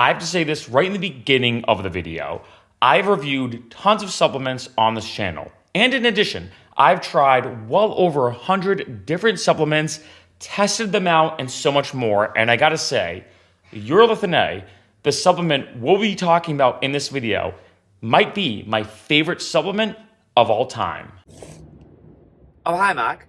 I have to say this right in the beginning of the video. I've reviewed tons of supplements on this channel. And in addition, I've tried well over 100 different supplements, tested them out, and so much more. And I gotta say, Urolithin A, the supplement we'll be talking about in this video, might be my favorite supplement of all time. Oh, hi, Mark.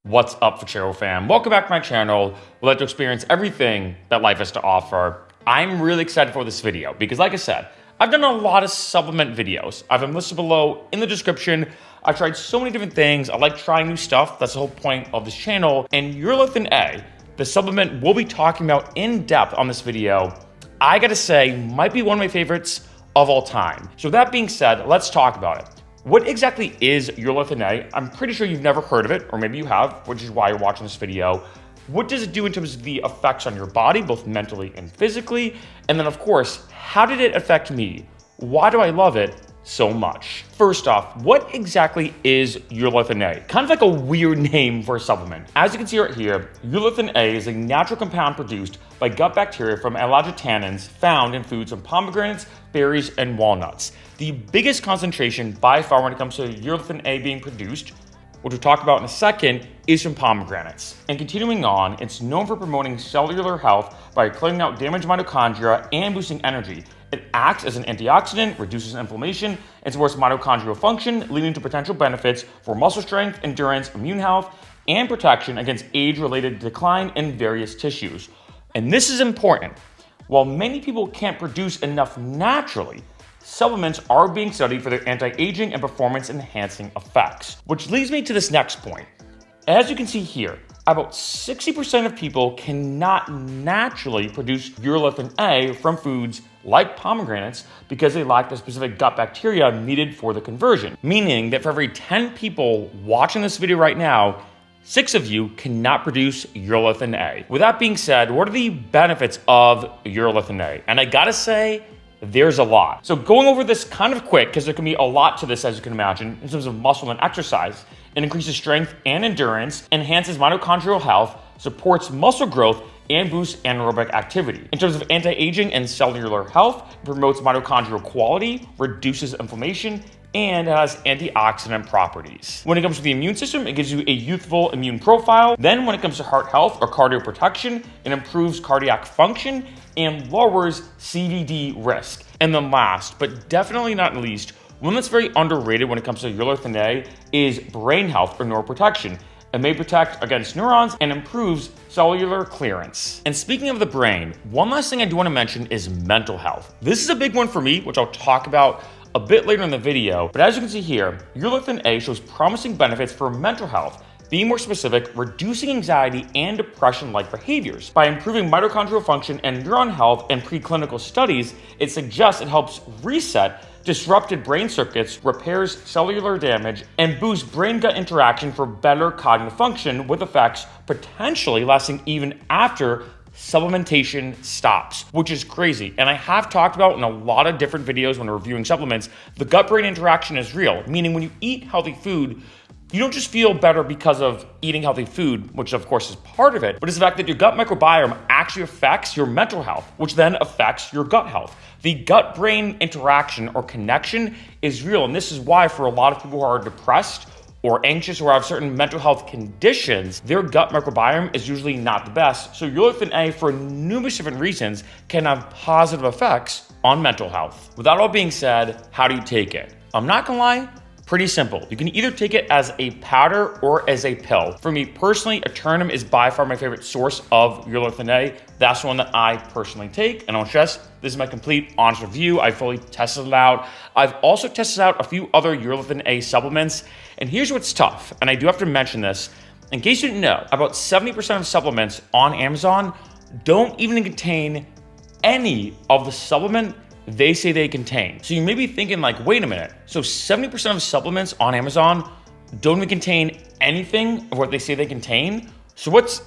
What's up, Freccero fam? Welcome back to my channel. We'd like to experience everything that life has to offer. I'm really excited for this video because, like I said, I've done a lot of supplement videos. I've them listed below in the description. I've tried so many different things. I like trying new stuff. That's the whole point of this channel. And Urolithin A, the supplement we'll be talking about in depth on this video, I gotta say, might be one of my favorites of all time. So that being said, let's talk about it. What exactly is Urolithin A? I'm pretty sure you've never heard of it, or maybe you have, which is why you're watching this video. What does it do in terms of the effects on your body, both mentally and physically? And then, of course, how did it affect me? Why do I love it so much? First off, what exactly is Urolithin A? Kind of like a weird name for a supplement. As you can see right here, Urolithin A is a natural compound produced by gut bacteria from allogitannins found in foods from pomegranates, berries, and walnuts. The biggest concentration by far when it comes to Urolithin A being produced, which we'll talk about in a second, is from pomegranates. And continuing on, it's known for promoting cellular health by clearing out damaged mitochondria and boosting energy. It acts as an antioxidant, reduces inflammation, and supports mitochondrial function, leading to potential benefits for muscle strength, endurance, immune health, and protection against age-related decline in various tissues. And this is important. While many people can't produce enough naturally, supplements are being studied for their anti-aging and performance-enhancing effects. Which leads me to this next point. As you can see here, about 60% of people cannot naturally produce Urolithin A from foods like pomegranates because they lack the specific gut bacteria needed for the conversion. Meaning that for every 10 people watching this video right now, 6 of you cannot produce Urolithin A. With that being said, what are the benefits of Urolithin A? And I gotta say, there's a lot. So going over this kind of quick, because there can be a lot to this, as you can imagine, in terms of muscle and exercise. It increases strength and endurance, enhances mitochondrial health, supports muscle growth, and boosts anaerobic activity. In terms of anti-aging and cellular health, it promotes mitochondrial quality, reduces inflammation, and has antioxidant properties. When it comes to the immune system, it gives you a youthful immune profile. Then when it comes to heart health or cardio protection, it improves cardiac function and lowers CVD risk. And then last, but definitely not least, one that's very underrated when it comes to Urolithin A is brain health or neuroprotection. It may protect against neurons and improves cellular clearance. And speaking of the brain, one last thing I do want to mention is mental health. This is a big one for me, which I'll talk about a bit later in the video. But as you can see here, Urolithin A shows promising benefits for mental health. Being more specific, reducing anxiety and depression-like behaviors. By improving mitochondrial function and neuron health in preclinical studies, it suggests it helps reset disrupted brain circuits, repairs cellular damage, and boosts brain-gut interaction for better cognitive function, with effects potentially lasting even after supplementation stops, which is crazy. And I have talked about in a lot of different videos when reviewing supplements, the gut-brain interaction is real, meaning when you eat healthy food, you don't just feel better because of eating healthy food, which of course is part of it, but it's the fact that your gut microbiome actually affects your mental health, which then affects your gut health. The gut-brain interaction or connection is real, and this is why for a lot of people who are depressed or anxious or have certain mental health conditions, their gut microbiome is usually not the best. So Urolithin A, for numerous different reasons, can have positive effects on mental health. With that all being said, how do you take it? I'm not gonna lie, pretty simple. You can either take it as a powder or as a pill. For me personally, Eternum is by far my favorite source of Urolithin A. That's the one that I personally take. And I'll stress, this is my complete honest review. I fully tested it out. I've also tested out a few other Urolithin A supplements. And here's what's tough, and I do have to mention this. In case you didn't know, about 70% of supplements on Amazon don't even contain any of the supplement they say they contain. So you may be thinking like, wait a minute, so 70% of supplements on Amazon don't even contain anything of what they say they contain? So what's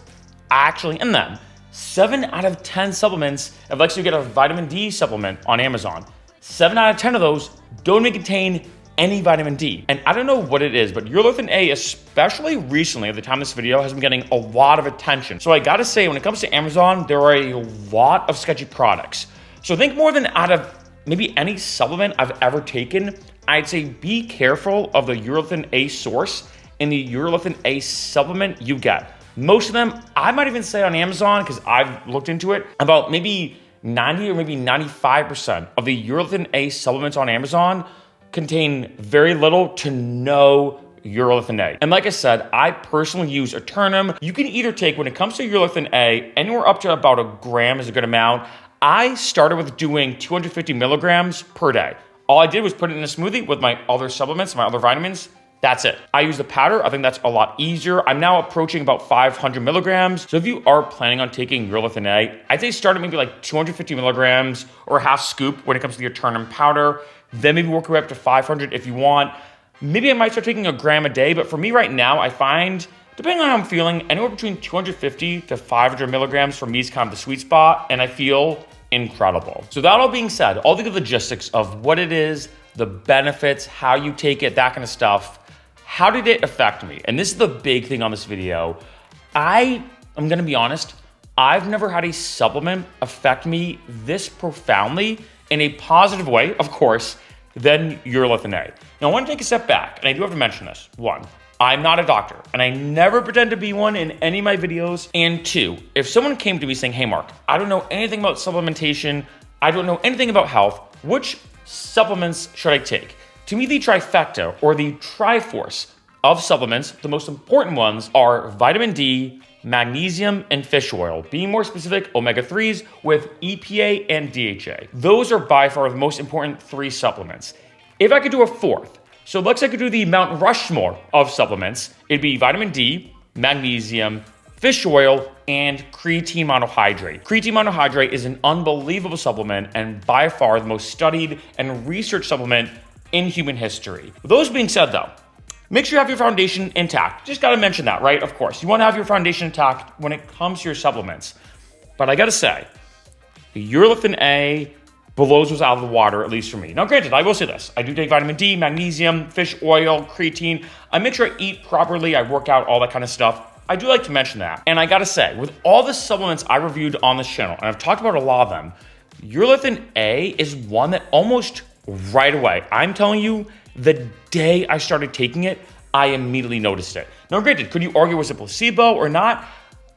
actually in them? 7 out of 10 supplements, if like so you get a vitamin D supplement on Amazon, 7 out of 10 of those don't even contain any vitamin D. And I don't know what it is, but Urolithin A, especially recently at the time of this video, has been getting a lot of attention. So I gotta say, when it comes to Amazon, there are a lot of sketchy products. So I think more than out of maybe any supplement I've ever taken, I'd say be careful of the Urolithin A source and the Urolithin A supplement you get. Most of them, I might even say on Amazon, because I've looked into it, about maybe 90 or maybe 95% of the Urolithin A supplements on Amazon contain very little to no Urolithin A. And like I said, I personally use Eternum. You can either take, when it comes to Urolithin A, anywhere up to about a gram is a good amount. I started with doing 250 milligrams per day. All I did was put it in a smoothie with my other supplements, my other vitamins. That's it. I use the powder. I think that's a lot easier. I'm now approaching about 500 milligrams. So if you are planning on taking Urolithin A, I'd say start at maybe like 250 milligrams or a half scoop when it comes to the Eternum powder. Then maybe work your way up to 500 if you want. Maybe I might start taking a gram a day, but for me right now, I find, depending on how I'm feeling, anywhere between 250 to 500 milligrams for me is kind of the sweet spot, and I feel incredible. So that all being said, all the logistics of what it is, the benefits, how you take it, that kind of stuff, how did it affect me? And this is the big thing on this video. I'm gonna be honest, I've never had a supplement affect me this profoundly in a positive way, of course, than Urolithin A. Now I wanna take a step back, and I do have to mention this. One, I'm not a doctor, and I never pretend to be one in any of my videos. And two, if someone came to me saying, hey Mark, I don't know anything about supplementation, I don't know anything about health, which supplements should I take? To me, the trifecta or the triforce of supplements, the most important ones are vitamin D, magnesium, and fish oil. Being more specific, omega-3s with EPA and DHA. Those are by far the most important three supplements. If I could do a fourth, so let's say I could do the Mount Rushmore of supplements, it'd be vitamin D, magnesium, fish oil, and creatine monohydrate. Creatine monohydrate is an unbelievable supplement and by far the most studied and researched supplement in human history. With those being said though, make sure you have your foundation intact. Just gotta mention that, right? Of course, you wanna have your foundation intact when it comes to your supplements. But I gotta say, the Urolithin A blows those out of the water, at least for me. Now granted, I will say this, I do take vitamin D, magnesium, fish oil, creatine. I make sure I eat properly, I work out, all that kind of stuff. I do like to mention that. And I gotta say, with all the supplements I reviewed on this channel, and I've talked about a lot of them, Urolithin A is one that almost right away, I'm telling you, the day I started taking it, I immediately noticed it. Now granted, could you argue was it placebo or not?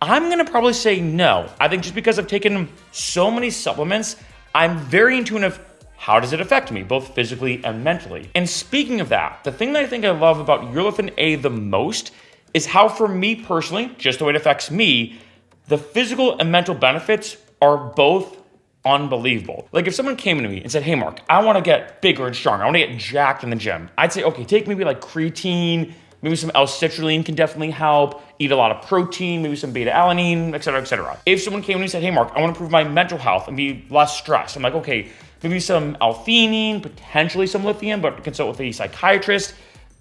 I'm gonna probably say no. I think just because I've taken so many supplements, I'm very in tune of how does it affect me, both physically and mentally. And speaking of that, the thing that I think I love about Urolithin A the most is how for me personally, just the way it affects me, the physical and mental benefits are both unbelievable. Like if someone came to me and said, hey Mark, I wanna get bigger and stronger, I wanna get jacked in the gym, I'd say, okay, take maybe like creatine, maybe some L-citrulline can definitely help, eat a lot of protein, maybe some beta-alanine, et cetera, et cetera. If someone came to me and said, hey Mark, I wanna improve my mental health and be less stressed, I'm like, okay, maybe some L-theanine, potentially some lithium, but consult with a psychiatrist,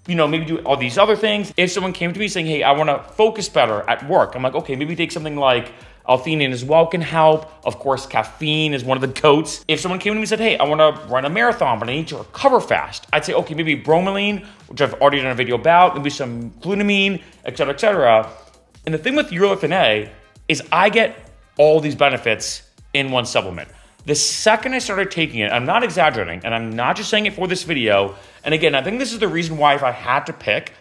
maybe do all these other things. If someone came to me saying, hey, I wanna focus better at work, I'm like, okay, maybe take something like L-theanine as well can help. Of course, caffeine is one of the goats. If someone came to me and said, hey, I wanna run a marathon, but I need to recover fast, I'd say, okay, maybe bromelain, which I've already done a video about, maybe some glutamine, et cetera, et cetera. And the thing with Urolithin A is I get all these benefits in one supplement. The second I started taking it, I'm not exaggerating, and I'm not just saying it for this video. And again, I think this is the reason why if I had to pick,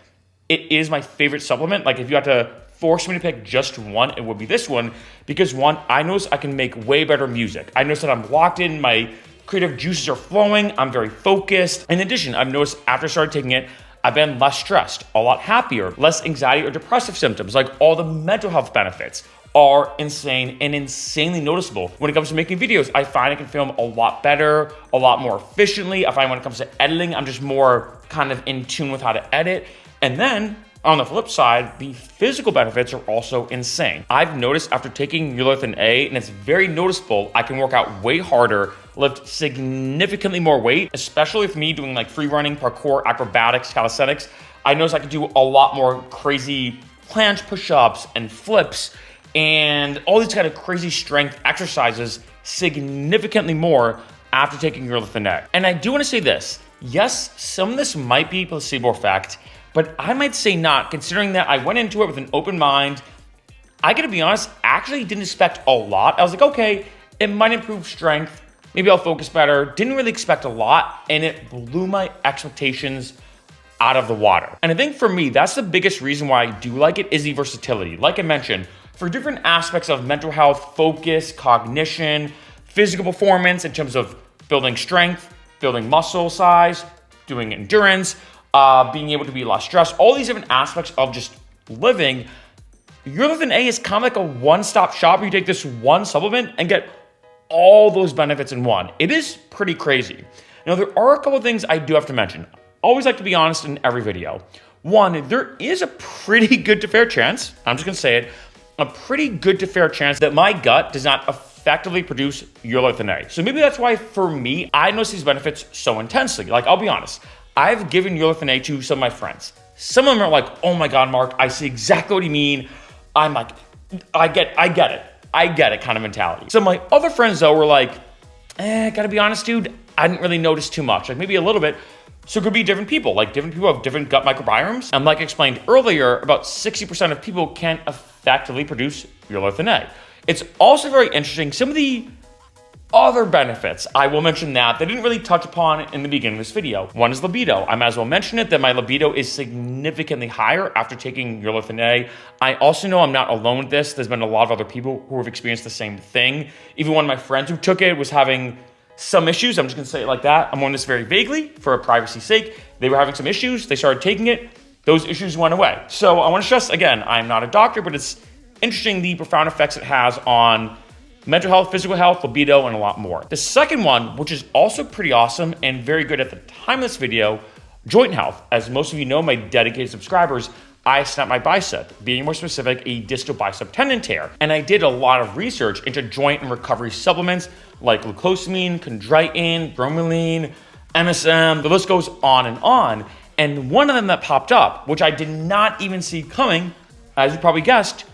it is my favorite supplement. Like if you had to force me to pick just one, it would be this one. Because one, I notice I can make way better music. I notice that I'm locked in, my creative juices are flowing, I'm very focused. In addition, I've noticed after I started taking it, I've been less stressed, a lot happier, less anxiety or depressive symptoms, like all the mental health benefits are insane and insanely noticeable. When it comes to making videos, I find I can film a lot better, a lot more efficiently. I find when it comes to editing, I'm just more kind of in tune with how to edit. And then on the flip side, the physical benefits are also insane. I've noticed after taking Urolithin A, and it's very noticeable, I can work out way harder, lift significantly more weight, especially with me doing like free running, parkour, acrobatics, calisthenics. I noticed I could do a lot more crazy planche push-ups and flips and all these kind of crazy strength exercises significantly more after taking Urolithin A. And I do want to say this, Yes, some of this might be placebo effect, but I might say not, considering that I went into it with an open mind. I gotta be honest, actually didn't expect a lot. I was like, okay, it might improve strength. Maybe I'll focus better. Didn't really expect a lot, and it blew my expectations out of the water. And I think for me, that's the biggest reason why I do like it, is the versatility. Like I mentioned, for different aspects of mental health, focus, cognition, physical performance in terms of building strength, building muscle size, doing endurance, being able to be less stressed, all these different aspects of just living, Urolithin A is kind of like a one-stop shop where you take this one supplement and get all those benefits in one. It is pretty crazy. Now, there are a couple of things I do have to mention. Always like to be honest in every video. One, there is a pretty good to fair chance, I'm just gonna say it, a pretty good to fair chance that my gut does not effectively produce Urolithin A. So maybe that's why, for me, I notice these benefits so intensely. Like, I'll be honest, I've given Urolithin A to some of my friends. Some of them are like, oh my God, Mark, I see exactly what you mean. I'm like, I get it kind of mentality. Some of my other friends though were like, gotta be honest, dude, I didn't really notice too much, like maybe a little bit. So it could be different people, like different people have different gut microbiomes. And like I explained earlier, about 60% of people can't effectively produce Urolithin A. It's also very interesting, some of the other benefits, I will mention that they didn't really touch upon in the beginning of this video. One is libido. I might as well mention it, that my libido is significantly higher after taking Urolithin A. I also know I'm not alone with this. There's been a lot of other people who have experienced the same thing. Even one of my friends who took it was having some issues. I'm just gonna say it like that. I'm on this very vaguely for privacy's sake. They were having some issues. They started taking it. Those issues went away. So I wanna stress, again, I'm not a doctor, but it's interesting the profound effects it has on mental health, physical health, libido, and a lot more. The second one, which is also pretty awesome and very good at the time of this video, joint health. As most of you know, my dedicated subscribers, I snapped my bicep, being more specific, a distal bicep tendon tear. And I did a lot of research into joint and recovery supplements like glucosamine, chondroitin, bromelain, MSM, the list goes on and on. And one of them that popped up, which I did not even see coming, as you probably guessed,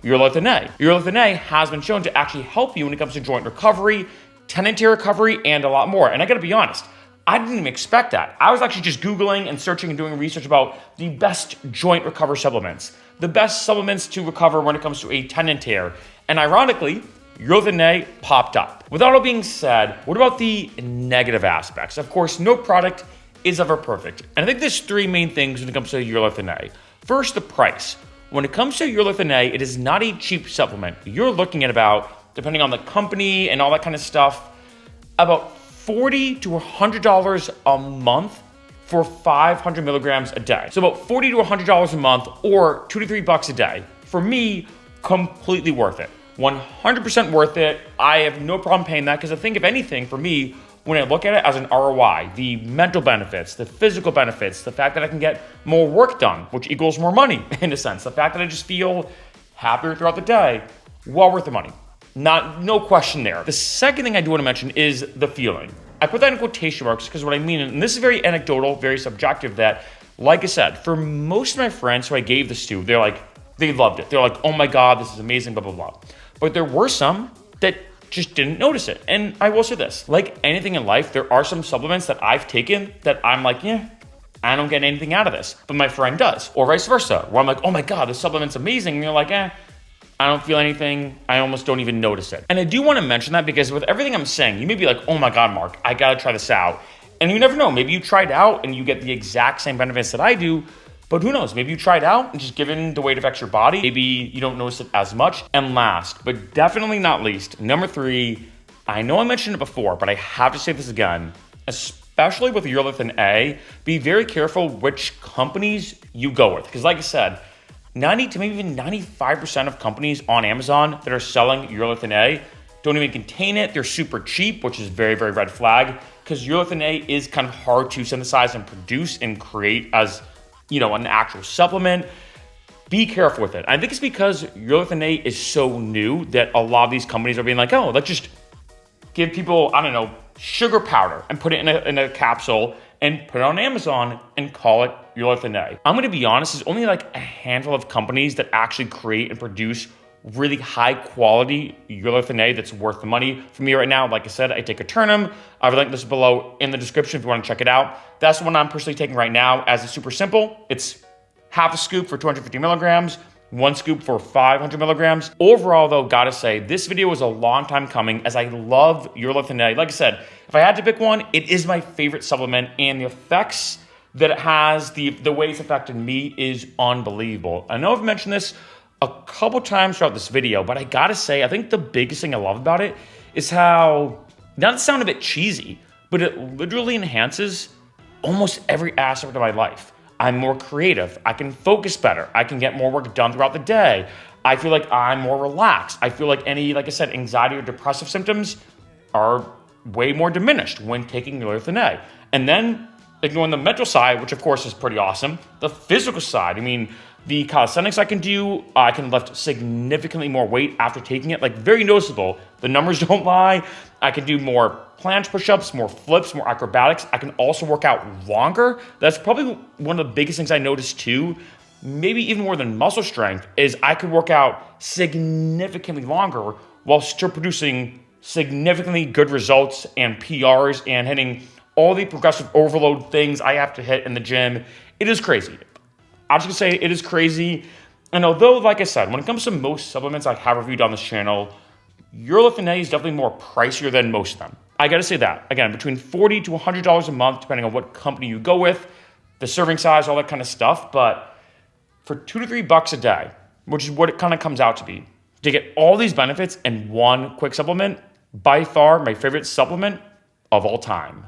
Urolithin A. Urolithin A has been shown to actually help you when it comes to joint recovery, tendon tear recovery, and a lot more. And I gotta be honest, I didn't even expect that. I was actually just Googling and searching and doing research about the best joint recovery supplements, the best supplements to recover when it comes to a tendon tear. And ironically, Urolithin A popped up. With all being said, what about the negative aspects? Of course, no product is ever perfect. And I think there's three main things when it comes to Urolithin A. First, the price. When it comes to Urolithin A, it is not a cheap supplement. You're looking at about, depending on the company and all that kind of stuff, about $40 to $100 a month for 500 milligrams a day. So about $40 to $100 a month, or $2 to $3 a day. For me, completely worth it. 100% worth it. I have no problem paying that, because I think if anything, for me, when I look at it as an ROI, the mental benefits, the physical benefits, the fact that I can get more work done, which equals more money in a sense, the fact that I just feel happier throughout the day, well worth the money. No question there. The second thing I do want to mention is the feeling. I put that in quotation marks because what I mean, and this is very anecdotal, very subjective, that, like I said, for most of my friends who I gave this to, they loved it. They're like, oh my God, this is amazing, blah, blah, blah. But there were some that just didn't notice it. And I will say this, like anything in life, there are some supplements that I've taken that I'm like, I don't get anything out of this, but my friend does, or vice versa, where I'm like, oh my God, this supplement's amazing. And you're like, I don't feel anything. I almost don't even notice it. And I do want to mention that because with everything I'm saying, you may be like, oh my God, Mark, I gotta try this out. And you never know, maybe you try it out and you get the exact same benefits that I do, but who knows? Maybe you try it out and just given the way it affects your body, maybe you don't notice it as much. And last, but definitely not least, number 3, I know I mentioned it before, but I have to say this again, especially with Urolithin A, be very careful which companies you go with. Because like I said, 90 to maybe even 95% of companies on Amazon that are selling Urolithin A don't even contain it. They're super cheap, which is very, very red flag, because Urolithin A is kind of hard to synthesize and produce and create as, an actual supplement. Be careful with it. I think it's because Urolithin A is so new that a lot of these companies are being like, oh, let's just give people, sugar powder and put it in a capsule and put it on Amazon and call it Urolithin A. I'm gonna be honest, there's only like a handful of companies that actually create and produce really high quality urolithin A that's worth the money for me right now. Like I said, I take Eternum. I've linked this below in the description if you want to check it out. That's the one I'm personally taking right now, as it's super simple. It's half a scoop for 250 milligrams, 1 scoop for 500 milligrams. Overall though, gotta say, this video was a long time coming as I love Urolithin A. Like I said, if I had to pick one, it is my favorite supplement, and the effects that it has, the way it's affected me is unbelievable. I know I've mentioned this a couple times throughout this video, but I gotta say, I think the biggest thing I love about it is how, not to sound a bit cheesy, but it literally enhances almost every aspect of my life. I'm more creative. I can focus better. I can get more work done throughout the day. I feel like I'm more relaxed. I feel like any, like I said, anxiety or depressive symptoms are way more diminished when taking Urolithin A. And then ignoring the mental side, which of course is pretty awesome, the physical side. I mean, the calisthenics I can do, I can lift significantly more weight after taking it, like very noticeable. The numbers don't lie. I can do more planche push-ups, more flips, more acrobatics. I can also work out longer. That's probably one of the biggest things I noticed too, maybe even more than muscle strength, is I could work out significantly longer while still producing significantly good results and PRs and hitting all the progressive overload things I have to hit in the gym. It is crazy. I'm just gonna say it is crazy. And although, like I said, when it comes to most supplements I have reviewed on this channel, Urolithin A is definitely more pricier than most of them. I gotta say that. Again, between $40 to $100 a month, depending on what company you go with, the serving size, all that kind of stuff. But for $2 to $3 a day, which is what it kind of comes out to be, to get all these benefits in one quick supplement, by far my favorite supplement of all time.